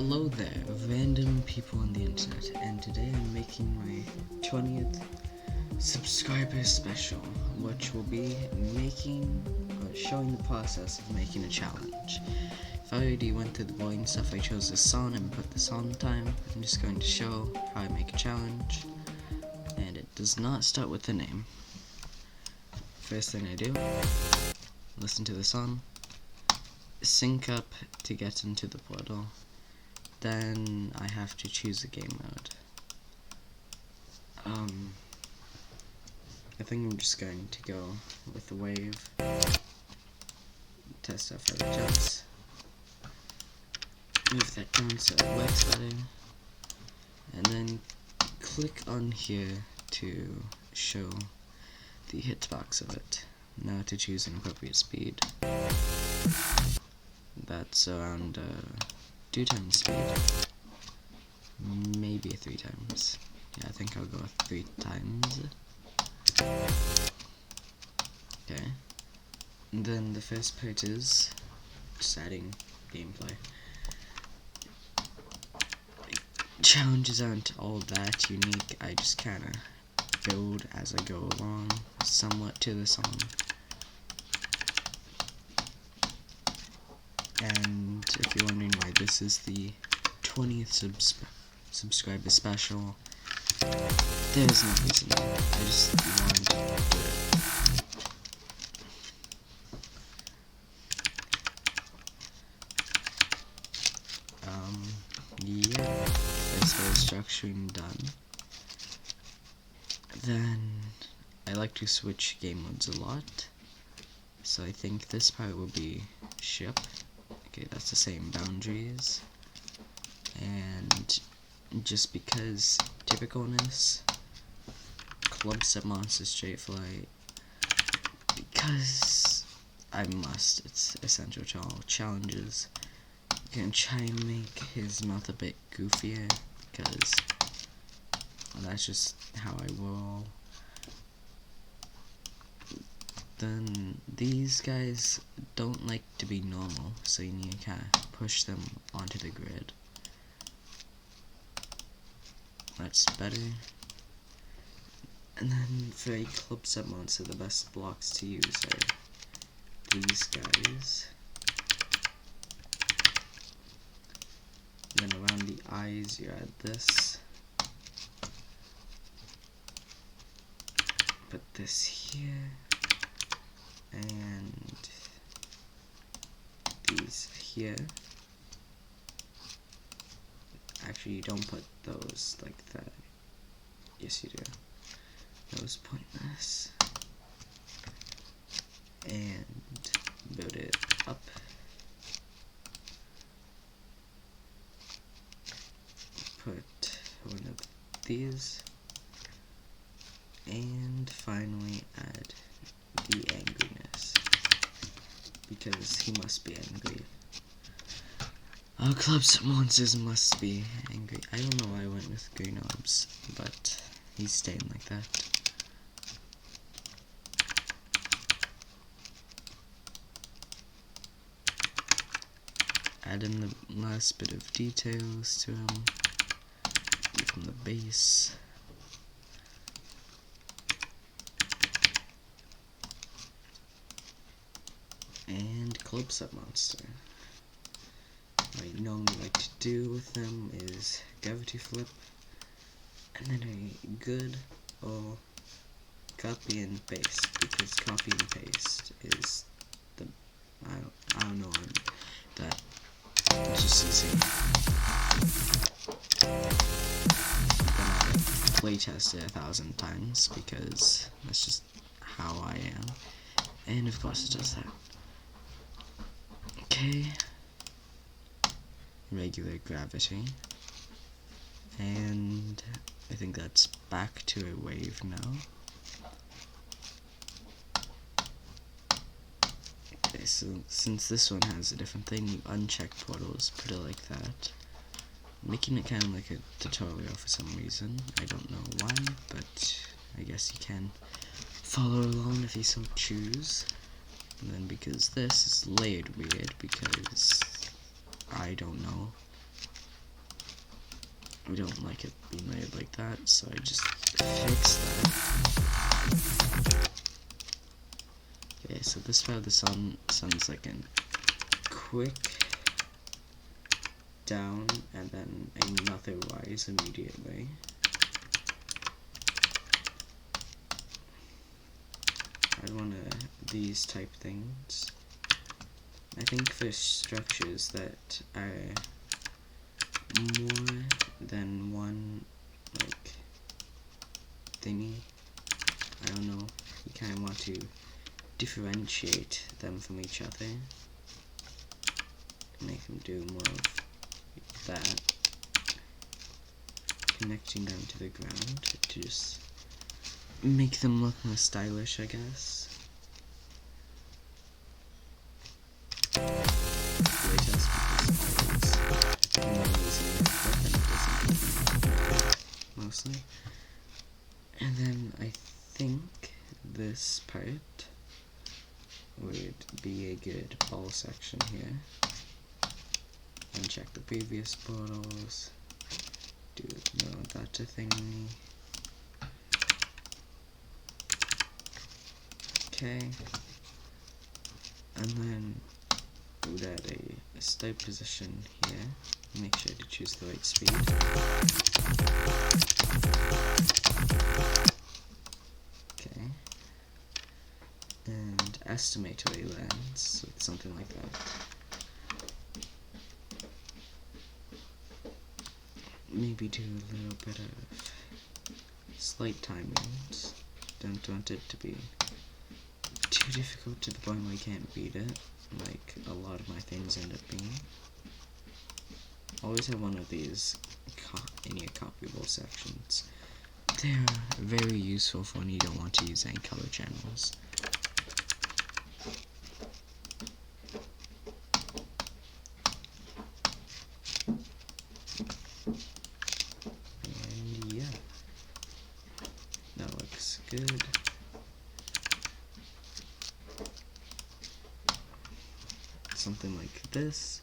Hello there, random people on the internet, and today I'm making my 20th subscriber special, which will be showing the process of making a challenge. If I already went through the boring stuff, I chose this song and put this on time. I'm just going to show how I make a challenge, and it does not start with the name. First thing I do, listen to the song, sync up to get into the portal. Then I have to choose a game mode. I think I'm just going to go with the wave, test out for the jumps, move that down so it works better, and then click on here to show the hitbox of it. Now to choose an appropriate speed. That's around 2 times speed, maybe 3 times. Yeah, I think I'll go with 3 times. Okay, and then the first part is just adding gameplay. Challenges aren't all that unique, I just kinda build as I go along, somewhat to the song. And if you're wondering why this is the 20th subscriber special, there's no reason. I just wanted to do it. Yeah, that's the structuring done. Then I like to switch game modes a lot, so I think this part will be ship. Okay, that's the same boundaries, and just because typicalness, club set monster straight flight, because I must, it's essential to all challenges. I'm gonna try and make his mouth a bit goofier, because that's just how I roll. Then these guys don't like to be normal, so you need to kind of push them onto the grid. That's better. And then for a club set monster, the best blocks to use are these guys. And then around the eyes you add this. Put this here. And these here. Actually, you don't put those like that. Yes, you do. That was pointless. And build it up. Put one of these. And finally add the angriness, because he must be angry. Our club's monsters must be angry. I don't know why I went with green orbs, but he's staying like that. Add in the last bit of details to him. Give him the base. And club set monster. What I normally like to do with them is gravity flip, and then a good old copy and paste, because copy and paste is the I don't know that it's just easy. I've playtested 1,000 times because that's just how I am, and of course it does that. Okay, regular gravity, and I think that's back to a wave now. Okay, so since this one has a different thing, you uncheck portals, put it like that, making it kind of like a tutorial for some reason. I don't know why, but I guess you can follow along if you so choose. And then because this is layered weird, because I don't know, I don't like it being layered like that, so I just fix that. Okay, so this part of the sun sounds like a quick down and then another rise immediately. I want these type things. I think for structures that are more than one like thingy, I don't know, you kind of want to differentiate them from each other, make them do more of that, connecting them to the ground to just make them look more stylish, I guess. Mostly. And then I think this part would be a good ball section here. Uncheck the previous portals. Do that's a thingy. Okay. And then put at a start position here. Make sure to choose the right speed. Okay. And estimate a lens with something like that. Maybe do a little bit of slight timings. Don't want it to be too difficult to the point where I can't beat it, like a lot of my things end up being. Always have one of these in your copyable sections. They're very useful for when you don't want to use any color channels. And yeah, that looks good. Something like this,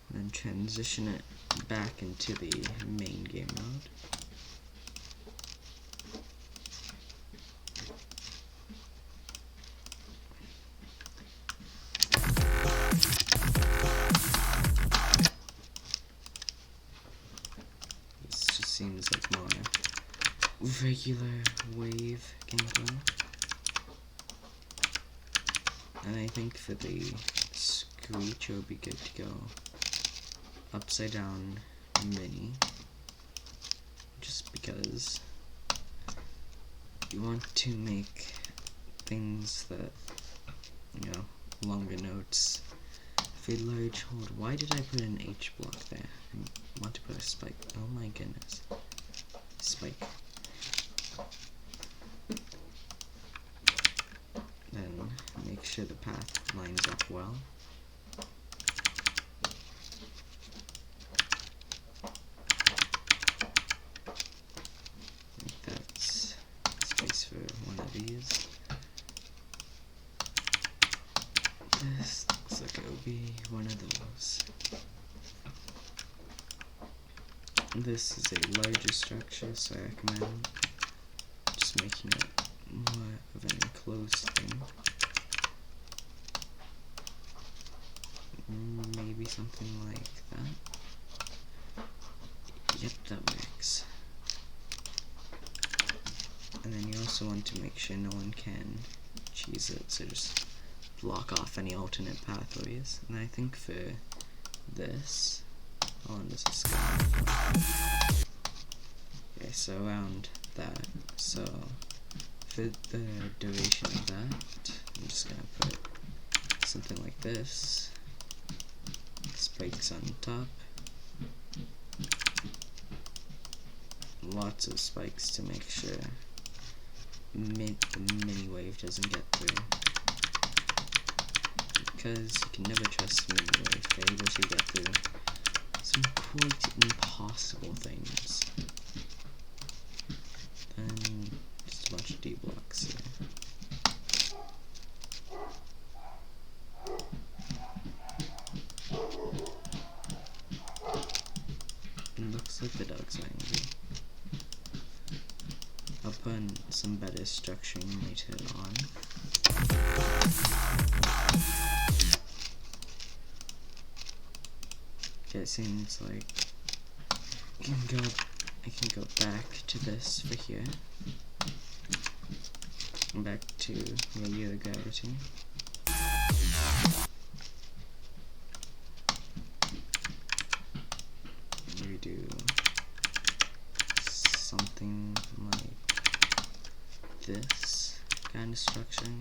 and then transition it back into the main game mode. This just seems like more regular wave gameplay. And I think for the screech it would be good to go upside down mini, just because you want to make things that, you know, longer notes. For a large hold, why did I put an H block there? I want to put a spike. Oh my goodness. Spike. Then make sure the path lines up well. That's space for one of these. This looks like it will be one of those. This is a larger structure, so I recommend just making it more of an enclosed thing. Maybe something like that. Yep, that works. And then you also want to make sure no one can cheese it, so just block off any alternate pathways. And I think for this, how long does this go? Okay, so around that. So for the duration of that, I'm just gonna put something like this. Spikes on top. Lots of spikes to make sure the mini wave doesn't get through. Because you can never trust the mini wave. They're able to get through some quite impossible things. And just a bunch of D blocks here. Looks like the dog's lying put some better structuring later on. It seems like I can go back to this for here. Back to regular gravity. We do something like this kind of structuring.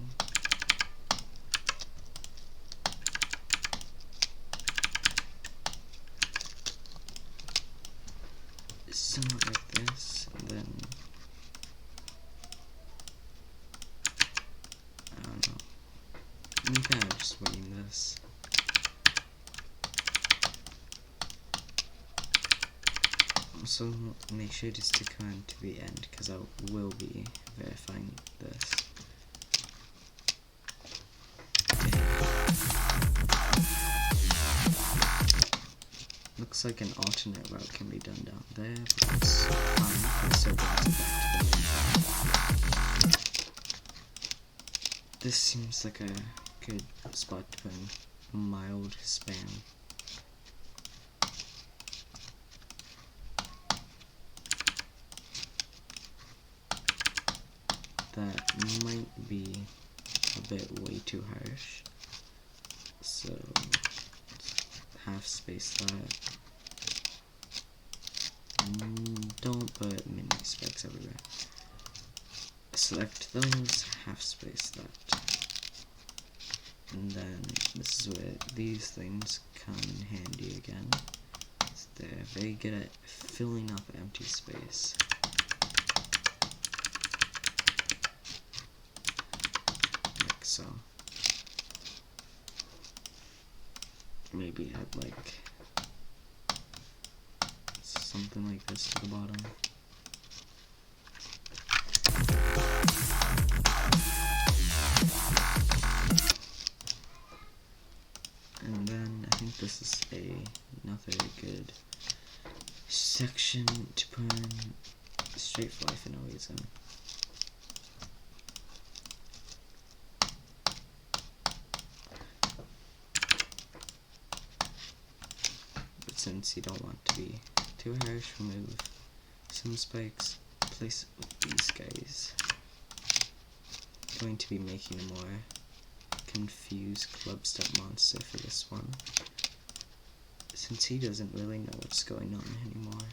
Somewhat like this, and then I don't know. I'm kind of just winging this. Also, make sure to stick around to the end, because I will be verifying this. Looks like an alternate route can be done down there, but it's fine. It's still back to the main. This seems like a good spot to put in mild spam. That might be a bit way too harsh, so half space that. Don't put mini specs everywhere. Select those, half space that. And then this is where these things come in handy again. So they're very good at filling up empty space. Like so. Maybe add like something like this to the bottom. And then I think this is another good section to put in straight fly for no reason. But since you don't want to be too harsh, remove some spikes, place it with these guys. I'm going to be making a more confused club step monster for this one, since he doesn't really know what's going on anymore.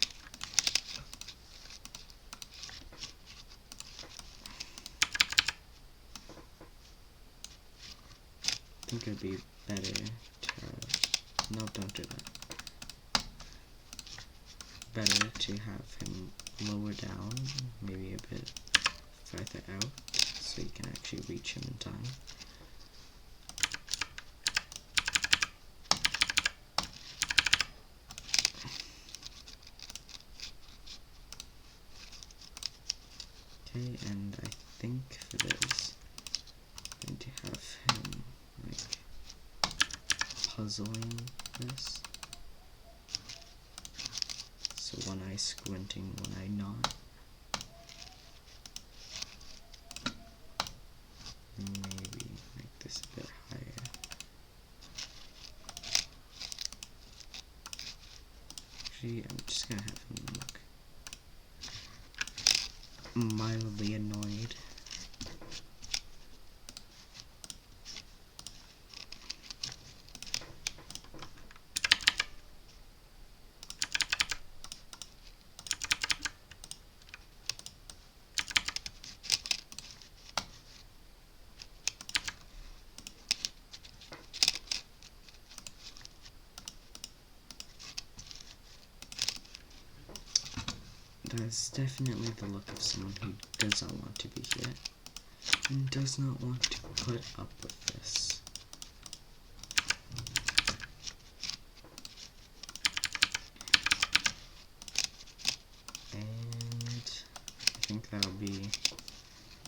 I think it'd be better to no, don't do that. Better to have him lower down, maybe a bit further out, so you can actually reach him in time. Okay, and I think for this, I'm going to have him like puzzling this. So one eye squinting, one eye not. Maybe make this a bit higher. Actually, I'm just gonna have him look mildly annoyed. That's definitely the look of someone who does not want to be here and does not want to put up with this. And I think that'll be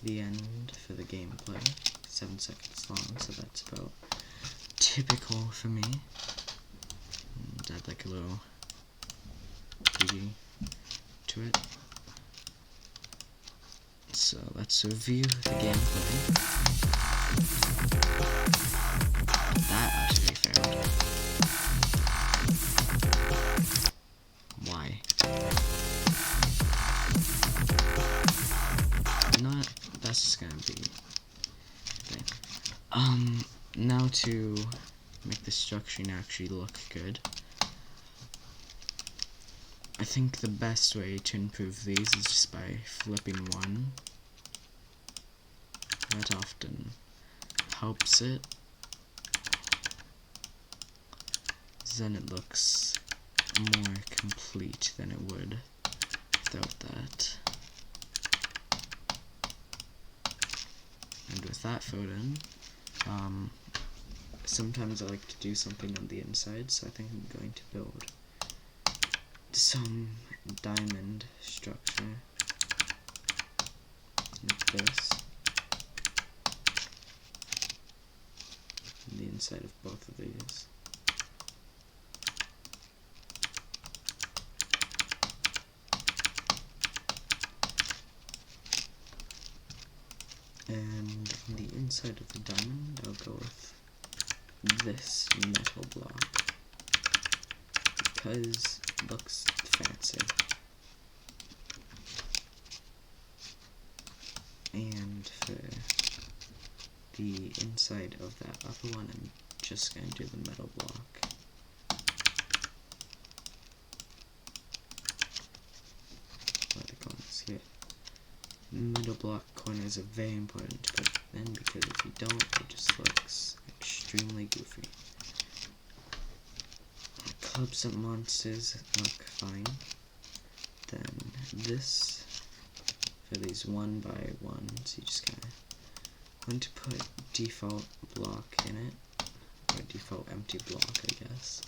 the end for the gameplay. 7 seconds long, so that's about typical for me. And add like a little BG to it. let's review the gameplay. That utterly failed. Why? Not. That's just gonna be. Okay. Now to make the structuring actually look good. I think the best way to improve these is just by flipping one. That often helps it. Then it looks more complete than it would without that. And with that filled in, sometimes I like to do something on the inside, so I think I'm going to build some diamond structure like this on the inside of both of these. And on the inside of the diamond, I'll go with this metal block because it looks fancy. And for the inside of that other one, I'm just going to do the metal block. What are the corners here? Middle block corners are very important to put in because if you don't, it just looks extremely goofy. Clubs and monsters look fine. Then this, for these 1 by 1s, you just kind of want to put default block in it, or default empty block, I guess.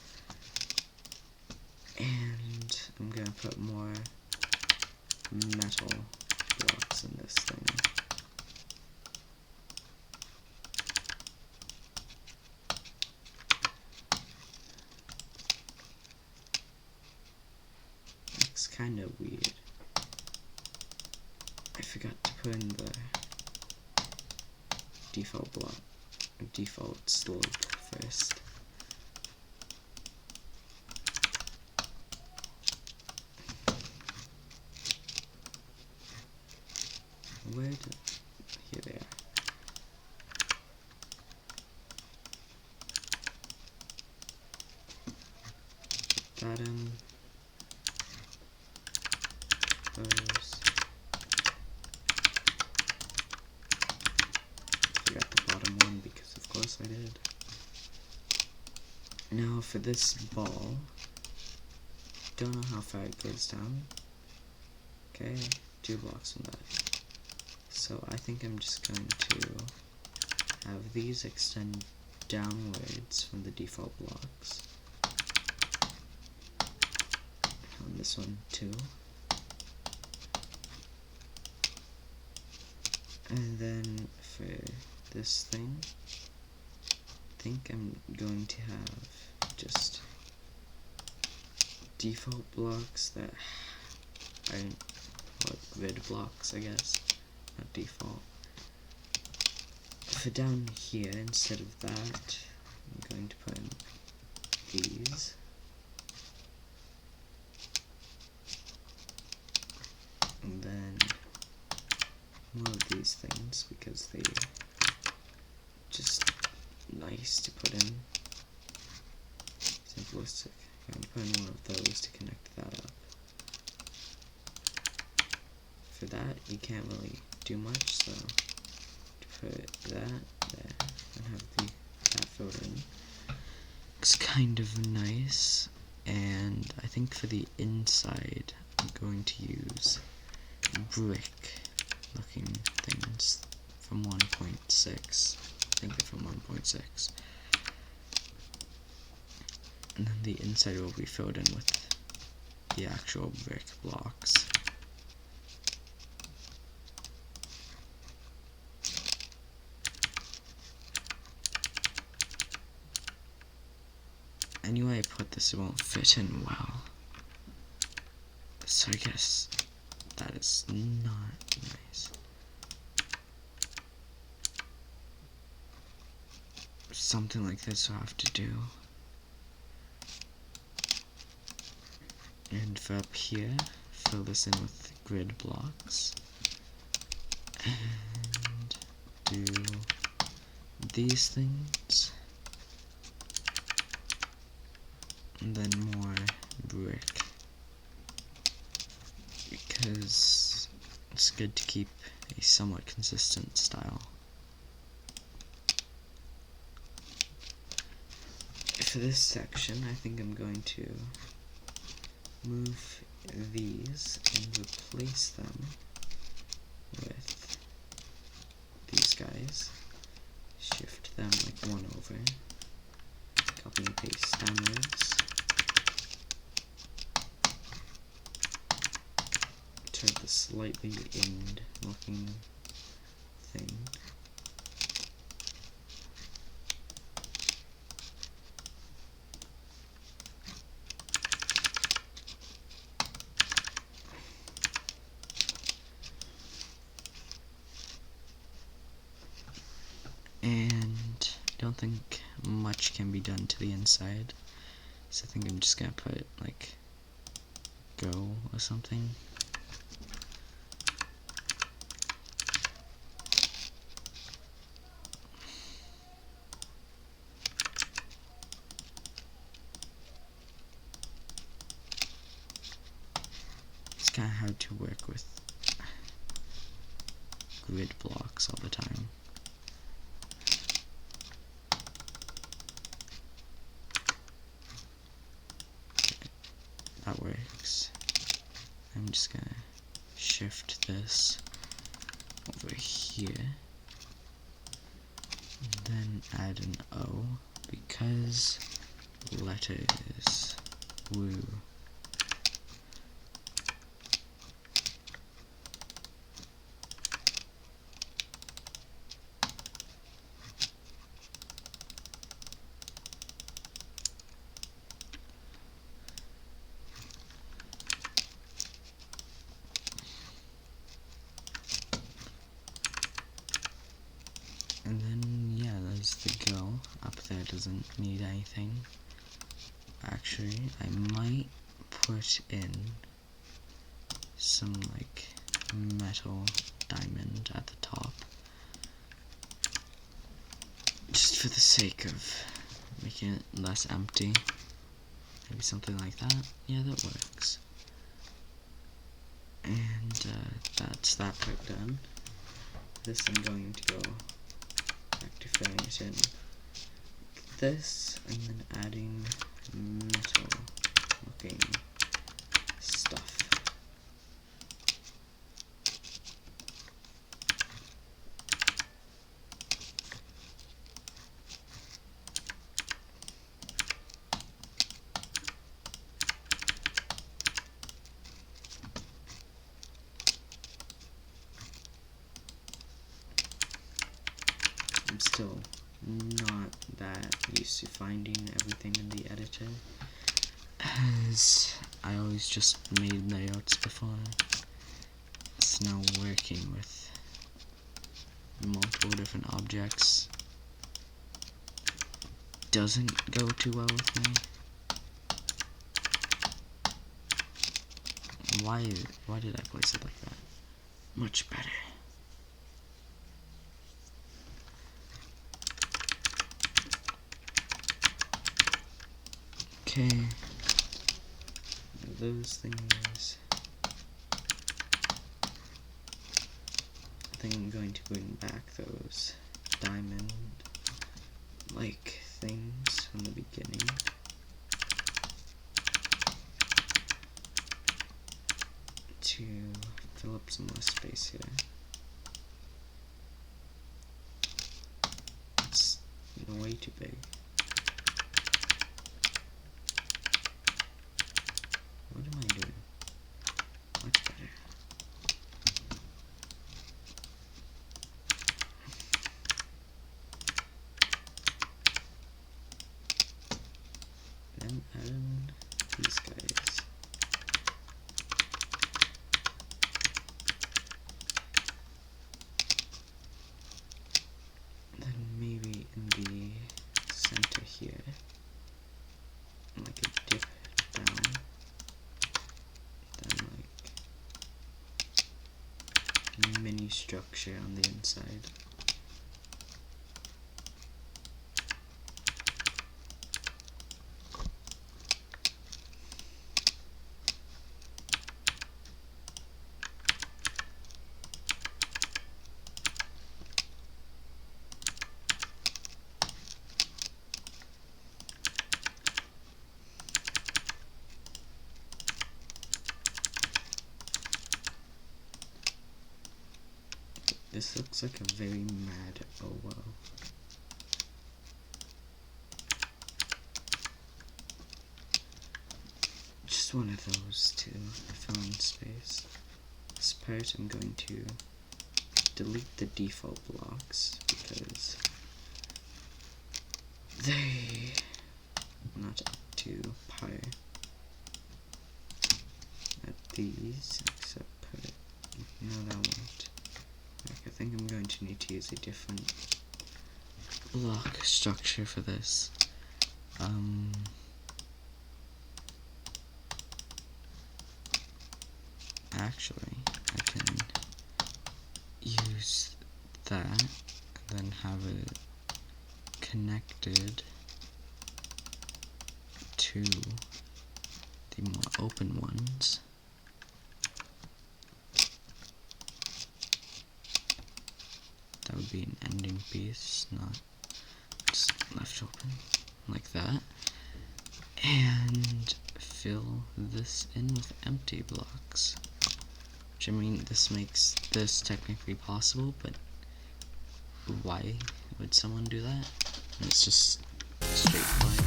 And I'm gonna put more metal blocks in this thing. It's kind of weird. I forgot to put in the default block, default slope first. Where did... Here they are. Put that in. Those. Forgot the bottom one because of course I did. Now for this ball. Don't know how far it goes down. Okay, 2 blocks from that. So I think I'm just going to have these extend downwards from the default blocks. On this one too. And then for this thing, I think I'm going to have just default blocks that are like grid blocks, I guess. Not default. For down here, instead of that, I'm going to put in these. And then more of these things because they're just nice to put in. Simplistic. I'm going to put in one of those to connect that up. For that, you can't really do much, so to put that there and have that filled in. Looks kind of nice, and I think for the inside, I'm going to use brick looking things from 1.6. I think they're from 1.6. And then the inside will be filled in with the actual brick blocks. Anyway I put this, it won't fit in well. So I guess that is not nice. something like this I'll have to do. And for up here, fill this in with grid blocks. And do these things. And then more brick. Because it's good to keep a somewhat consistent style. For this section, I think I'm going to move these and replace them with these guys. Shift them like one over. Copy and paste downwards. Turn the slightly end looking thing. And I don't think much can be done to the inside, so I think I'm just gonna put like go or something. It's kind of hard to work with grid blocks all the time. That works. I'm just gonna shift this over here, and then add an O, because letters, woo. And then, yeah, there's the go. Up there doesn't need anything. Actually, I might put in some, like, metal diamond at the top. Just for the sake of making it less empty. Maybe something like that. Yeah, that works. And, that's that part done. This I'm going to go back to filling it in this, and then adding metal looking stuff. I'm still not that used to finding everything in the editor, as I always just made layouts before. It's now working with multiple different objects doesn't go too well with me. Why did I place it like that? Much better. Okay, those things. I think I'm going to bring back those diamond-like things from the beginning. To fill up some more space here. It's way too big. What am I doing? Much better. Then add these guys. Then maybe in the mini structure on the inside. This looks like a very mad oh. Just one of those two. I fell in space. This part I'm going to delete the default blocks because they are not up to par at these, except put, no that won't. I think I'm going to need to use a different block structure for this. Actually, I can use that and then have it connected to the more open ones. That would be an ending piece, not just left open, like that. And fill this in with empty blocks. Which, I mean, this makes this technically possible, but why would someone do that? It's just straight line.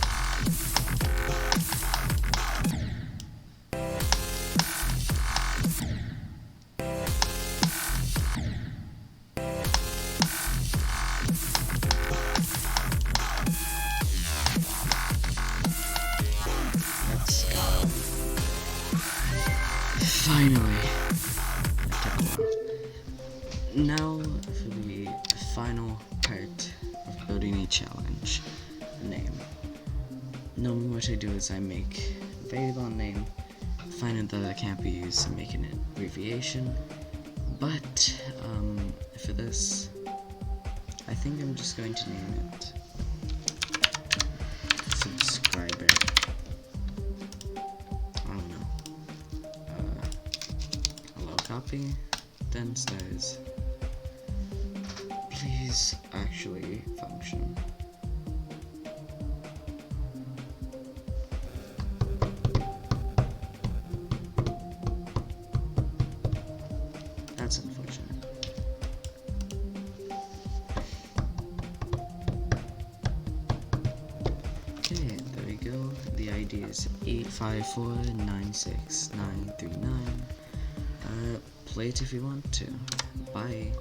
Finally! Now for the final part of building a challenge. Name. Normally what I do is I make a variable name, find out that it can't be used and make an abbreviation. But for this, I think I'm just going to name it subscriber. Copy, then says, please actually function. That's unfortunate. Okay, there we go. The ID is 854969939. Play it if you want to. Bye.